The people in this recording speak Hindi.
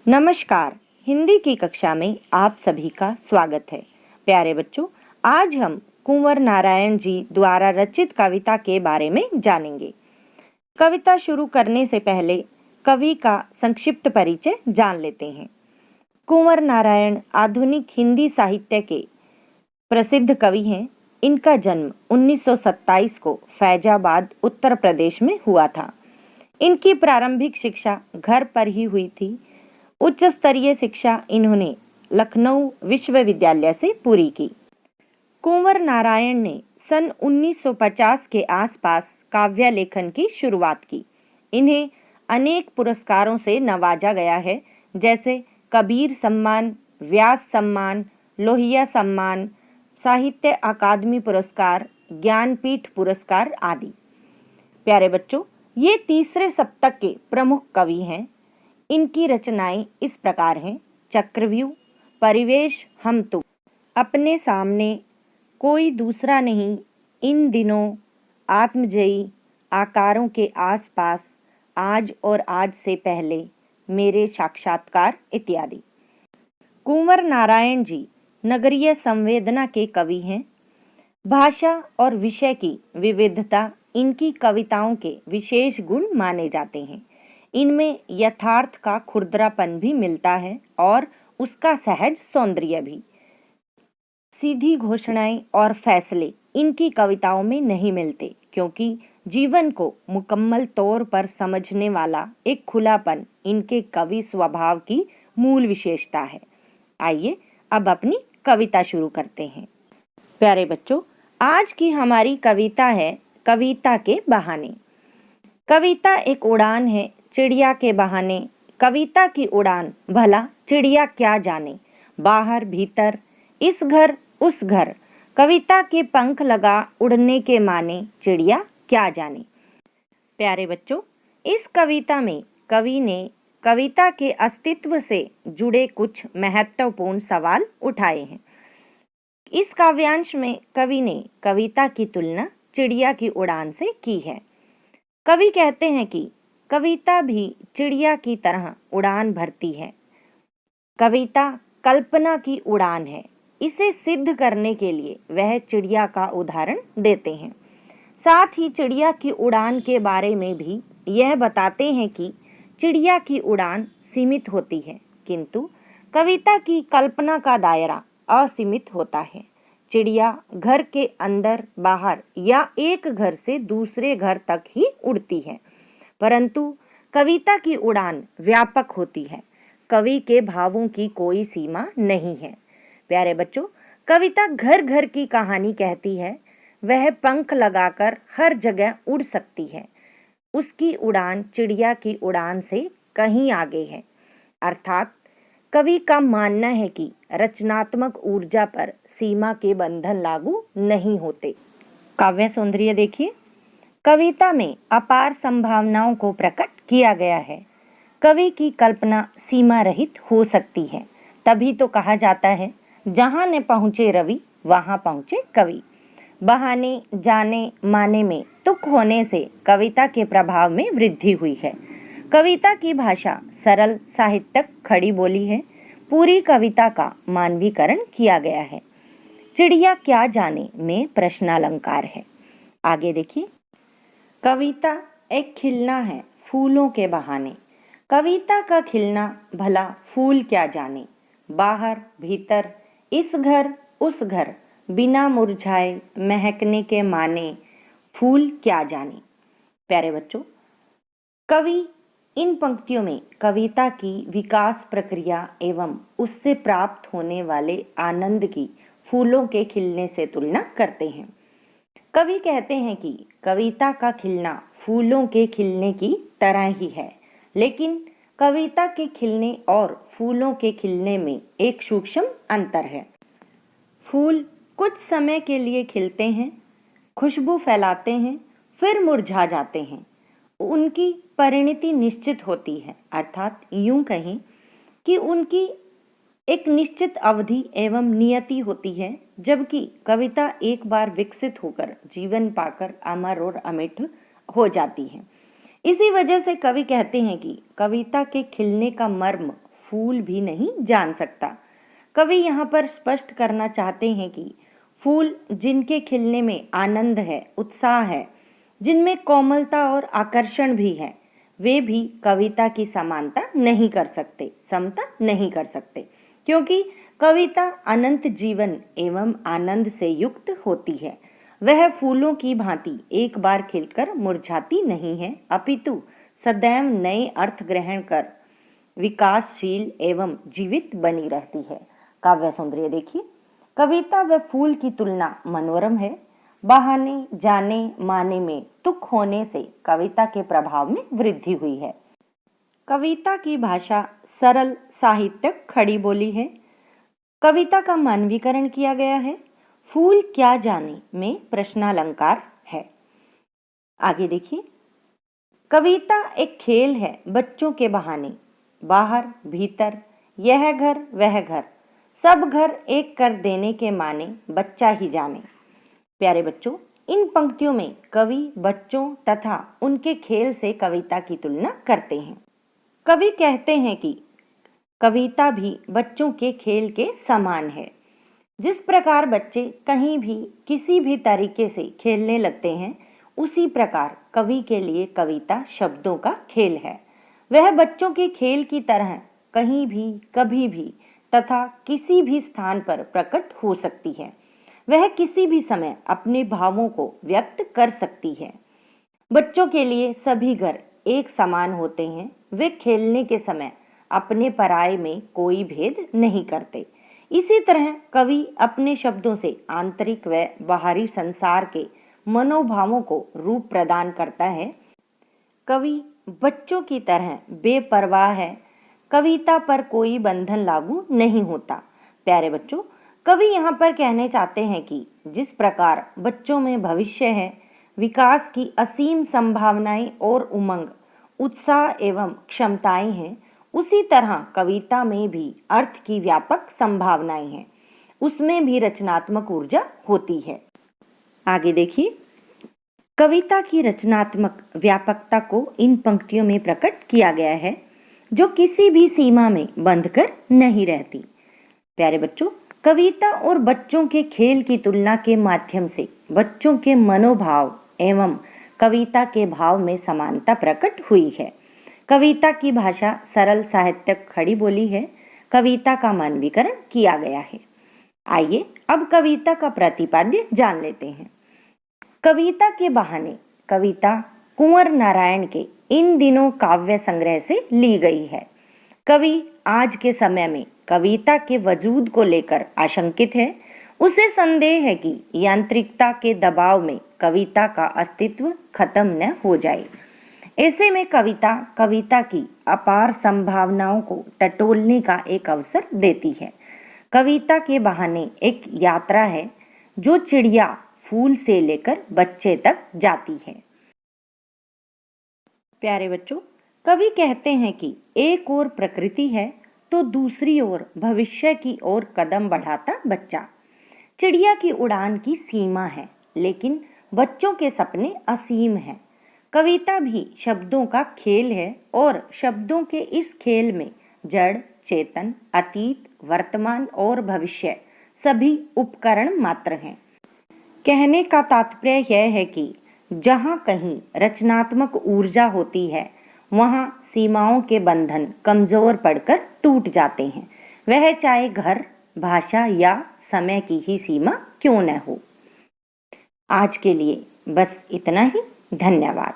नमस्कार। हिंदी की कक्षा में आप सभी का स्वागत है। प्यारे बच्चों, आज हम कुंवर नारायण जी द्वारा रचित कविता के बारे में जानेंगे। कविता शुरू करने से पहले कवि का संक्षिप्त परिचय जान लेते हैं। कुंवर नारायण आधुनिक हिंदी साहित्य के प्रसिद्ध कवि हैं। इनका जन्म 1927 को फैजाबाद, उत्तर प्रदेश में हुआ था। इनकी प्रारंभिक शिक्षा घर पर ही हुई थी। उच्च स्तरीय शिक्षा इन्होंने लखनऊ विश्वविद्यालय से पूरी की। कुंवर नारायण ने सन 1950 के आसपास काव्य लेखन की शुरुआत की। इन्हें अनेक पुरस्कारों से नवाजा गया है, जैसे कबीर सम्मान, व्यास सम्मान, लोहिया सम्मान, साहित्य अकादमी पुरस्कार, ज्ञानपीठ पुरस्कार आदि। प्यारे बच्चों, ये तीसरे शतक के प्रमुख कवि हैं। इनकी रचनाएं इस प्रकार हैं: चक्रव्यूह, परिवेश, हम तुम, अपने सामने, कोई दूसरा नहीं, इन दिनों, आत्मजयी, आकारों के आसपास, आज और आज से पहले, मेरे साक्षात्कार इत्यादि। कुंवर नारायण जी नगरीय संवेदना के कवि हैं। भाषा और विषय की विविधता इनकी कविताओं के विशेष गुण माने जाते हैं। इनमें यथार्थ का खुरदरापन भी मिलता है और उसका सहज सौंदर्य भी। सीधी घोषणाएं और फैसले इनकी कविताओं में नहीं मिलते, क्योंकि जीवन को मुकम्मल तौर पर समझने वाला एक खुलापन इनके कवि स्वभाव की मूल विशेषता है। आइए अब अपनी कविता शुरू करते हैं। प्यारे बच्चों, आज की हमारी कविता है कविता के बहाने। कविता एक उड़ान है चिड़िया के बहाने। कविता की उड़ान भला चिड़िया क्या जाने, बाहर भीतर, इस घर उस घर, कविता के पंख लगा उड़ने के माने, चिड़िया क्या जाने। प्यारे बच्चों, इस कविता में कवि ने कविता के अस्तित्व से जुड़े कुछ महत्वपूर्ण सवाल उठाए हैं। इस काव्यांश में कवि ने कविता की तुलना चिड़िया की उड़ान से की है। कवि कहते हैं कि कविता भी चिड़िया की तरह उड़ान भरती है। कविता कल्पना की उड़ान है। इसे सिद्ध करने के लिए वह चिड़िया का उदाहरण देते हैं। साथ ही चिड़िया की उड़ान के बारे में भी यह बताते हैं कि चिड़िया की उड़ान सीमित होती है, किंतु कविता की कल्पना का दायरा असीमित होता है। चिड़िया घर के अंदर बाहर या एक घर से दूसरे घर तक ही उड़ती है, परंतु कविता की उड़ान व्यापक होती है। कवि के भावों की कोई सीमा नहीं है। प्यारे बच्चों, कविता घर घर की कहानी कहती है। वह पंख लगाकर हर जगह उड़ सकती है। उसकी उड़ान चिड़िया की उड़ान से कहीं आगे है। अर्थात कवि का मानना है कि रचनात्मक ऊर्जा पर सीमा के बंधन लागू नहीं होते। काव्य सौंदर्य देखिए। कविता में अपार संभावनाओं को प्रकट किया गया है। कवि की कल्पना सीमा रहित हो सकती है। तभी तो कहा जाता है, जहां न पहुंचे रवि वहां पहुंचे कवि। बहाने, जाने माने में तुक होने से कविता के प्रभाव में वृद्धि हुई है। कविता की भाषा सरल, साहित्यिक, खड़ी बोली है। पूरी कविता का मानवीकरण किया गया है। चिड़िया क्या जाने में प्रश्नालंकार है। आगे देखिए। कविता एक खिलना है फूलों के बहाने। कविता का खिलना भला फूल क्या जाने, बाहर भीतर, इस घर उस घर, बिना मुरझाए महकने के माने, फूल क्या जाने। प्यारे बच्चों, कवि इन पंक्तियों में कविता की विकास प्रक्रिया एवं उससे प्राप्त होने वाले आनंद की फूलों के खिलने से तुलना करते हैं। कवि कहते हैं कि कविता का खिलना फूलों के खिलने की तरह ही है, लेकिन कविता के खिलने और फूलों के खिलने में एक सूक्ष्म अंतर है। फूल कुछ समय के लिए खिलते हैं, खुशबू फैलाते हैं, फिर मुरझा जाते हैं। उनकी परिणति निश्चित होती है, अर्थात यूं कहें कि उनकी एक निश्चित अवधि एवं नियति होती है, जबकि कविता एक बार विकसित होकर जीवन पाकर अमर और अमिट हो जाती है। इसी वजह से कवि कहते हैं कि कविता के खिलने का मर्म फूल भी नहीं जान सकता। कवि यहाँ पर स्पष्ट करना चाहते हैं कि फूल जिनके खिलने में आनंद है, उत्साह है, जिनमें कोमलता और आकर्षण भी है, वे भी कविता की समानता नहीं कर सकते, समता नहीं कर सकते, क्योंकि कविता अनंत जीवन एवं आनंद से युक्त होती है। वह फूलों की भांति एक बार खिलकर मुरझाती नहीं है, अपितु सदैव नए अर्थ ग्रहण कर विकासशील एवं जीवित बनी रहती है। काव्य सौंदर्य देखिए, कविता व फूल की तुलना मनोरम है। बहाने जाने माने में तुक होने से कविता के प्रभाव में वृद्धि हुई है। कविता की भाषा सरल साहित्यिक खड़ी बोली है। कविता का मानवीकरण किया गया है। फूल क्या जाने में प्रश्नालंकार है। आगे देखिए, कविता एक खेल है बच्चों के बहाने, बाहर भीतर, यह घर वह घर, सब घर एक कर देने के माने बच्चा ही जाने। प्यारे बच्चों, इन पंक्तियों में कवि बच्चों तथा उनके खेल से कविता की तुलना करते हैं। कवि कहते हैं कि कविता भी बच्चों के खेल के समान है। जिस प्रकार बच्चे कहीं भी किसी भी तरीके से खेलने लगते हैं, उसी प्रकार कवि के लिए कविता शब्दों का खेल है। वह बच्चों के खेल की तरह कहीं भी कभी भी तथा किसी भी स्थान पर प्रकट हो सकती है। वह किसी भी समय अपने भावों को व्यक्त कर सकती है। बच्चों के लिए सभी घर एक समान होते हैं। वे खेलने के समय अपने पराये में कोई भेद नहीं करते। इसी तरह कवि अपने शब्दों से आंतरिक व बाहरी संसार के मनोभावों को रूप प्रदान करता है। कवि बच्चों की तरह बेपरवाह है। कविता पर कोई बंधन लागू नहीं होता। प्यारे बच्चों, कवि यहाँ पर कहने चाहते हैं कि जिस प्रकार बच्चों में भविष्य है, विकास की असीम संभावनाएं और उमंग, उत्साह एवं क्षमताएं हैं, उसी तरह कविता में भी अर्थ की व्यापक संभावनाएं हैं। उसमें भी रचनात्मक ऊर्जा होती है। आगे देखिए, कविता की रचनात्मक व्यापकता को इन पंक्तियों में प्रकट किया गया है, जो किसी भी सीमा में बंधकर नहीं रहती। प्यारे बच्चों, कविता और बच्चों के खेल की तुलना के माध्यम से बच्चों के मनोभाव एवं कविता के भाव में समानता प्रकट हुई है। कविता की भाषा सरल साहित्यिक खड़ी बोली है। कविता का मानवीकरण किया गया है। आइए अब कविता का प्रतिपाद्य जान लेते हैं। कविता के बहाने कविता कुंवर नारायण के इन दिनों काव्य संग्रह से ली गई है। कवि आज के समय में कविता के वजूद को लेकर आशंकित है। उसे संदेह है कि यांत्रिकता के दबाव में कविता का अस्तित्व खत्म न हो जाए। ऐसे में कविता की अपार संभावनाओं को टटोलने का एक अवसर देती है। कविता के बहाने एक यात्रा है जो चिड़िया फूल से लेकर बच्चे तक जाती है। प्यारे बच्चों, कवि कहते हैं कि एक ओर प्रकृति है तो दूसरी ओर भविष्य की ओर कदम बढ़ाता बच्चा। चिड़िया की उड़ान की सीमा है, लेकिन बच्चों के सपने असीम हैं। कविता भी शब्दों का खेल है और शब्दों के इस खेल में जड़, चेतन, अतीत, वर्तमान और भविष्य सभी उपकरण मात्र हैं। कहने का तात्पर्य यह है कि जहाँ कहीं रचनात्मक ऊर्जा होती है, वहाँ सीमाओं के बंधन कमजोर पड़कर टूट जाते हैं। वह चाहे घर, भाषा या समय की ही सीमा क्यों न हो। आज के लिए बस इतना ही। धन्यवाद।